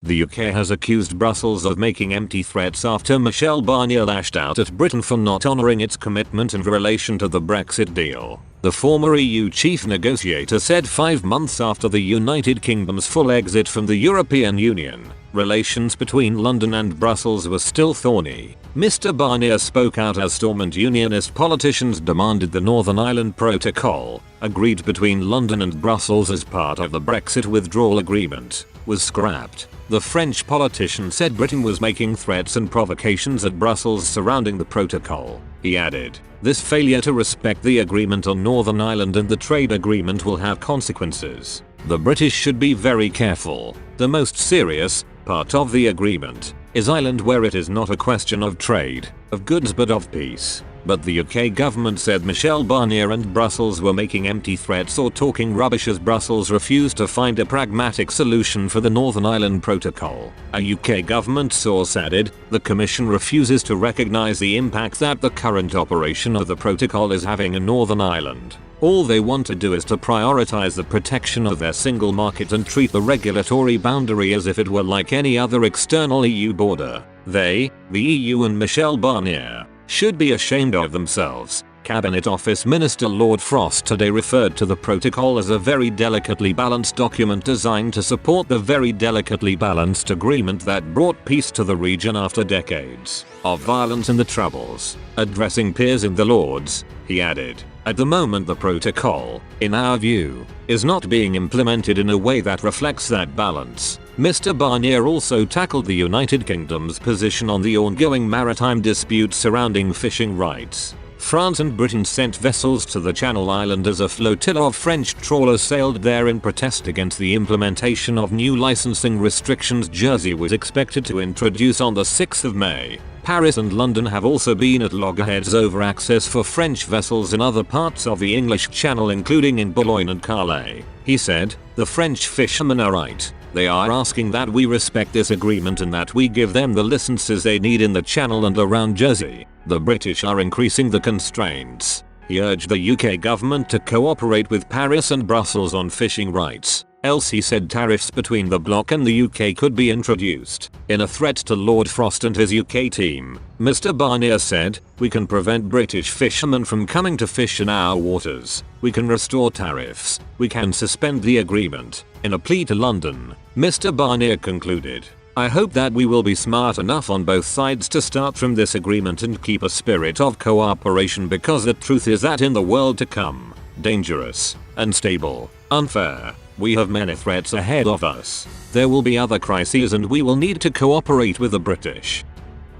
The UK has accused Brussels of making empty threats after Michel Barnier lashed out at Britain for not honouring its commitment in relation to the Brexit deal. The former EU chief negotiator said 5 months after the United Kingdom's full exit from the European Union, relations between London and Brussels were still thorny. Mr. Barnier spoke out as Storm and Unionist politicians demanded the Northern Ireland Protocol, agreed between London and Brussels as part of the Brexit withdrawal agreement, was scrapped. The French politician said Britain was making threats and provocations at Brussels surrounding the protocol. He added, "This failure to respect the agreement on Northern Ireland and the trade agreement will have consequences. The British should be very careful. The most serious part of the agreement is Ireland, where it is not a question of trade, of goods, but of peace." But the UK government said Michel Barnier and Brussels were making empty threats or talking rubbish as Brussels refused to find a pragmatic solution for the Northern Ireland Protocol. A UK government source added, "The Commission refuses to recognise the impact that the current operation of the protocol is having in Northern Ireland. All they want to do is to prioritise the protection of their single market and treat the regulatory boundary as if it were like any other external EU border. They, the EU and Michel Barnier, should be ashamed of themselves." Cabinet Office Minister Lord Frost today referred to the protocol as a very delicately balanced document designed to support the very delicately balanced agreement that brought peace to the region after decades of violence and the Troubles. Addressing peers in the Lords, he added, "At the moment the protocol, in our view, is not being implemented in a way that reflects that balance." Mr. Barnier also tackled the United Kingdom's position on the ongoing maritime dispute surrounding fishing rights. France and Britain sent vessels to the Channel Islands as a flotilla of French trawlers sailed there in protest against the implementation of new licensing restrictions Jersey was expected to introduce on the 6th of May. Paris and London have also been at loggerheads over access for French vessels in other parts of the English Channel, including in Boulogne and Calais. He said, "The French fishermen are right. They are asking that we respect this agreement and that we give them the licenses they need in the Channel and around Jersey. The British are increasing the constraints." He urged the UK government to cooperate with Paris and Brussels on fishing rights, else he said tariffs between the bloc and the UK could be introduced. In a threat to Lord Frost and his UK team, Mr. Barnier said, "We can prevent British fishermen from coming to fish in our waters. We can restore tariffs. We can suspend the agreement." In a plea to London, Mr. Barnier concluded, "I hope that we will be smart enough on both sides to start from this agreement and keep a spirit of cooperation, because the truth is that in the world to come, dangerous, unstable, unfair, we have many threats ahead of us. There will be other crises and we will need to cooperate with the British."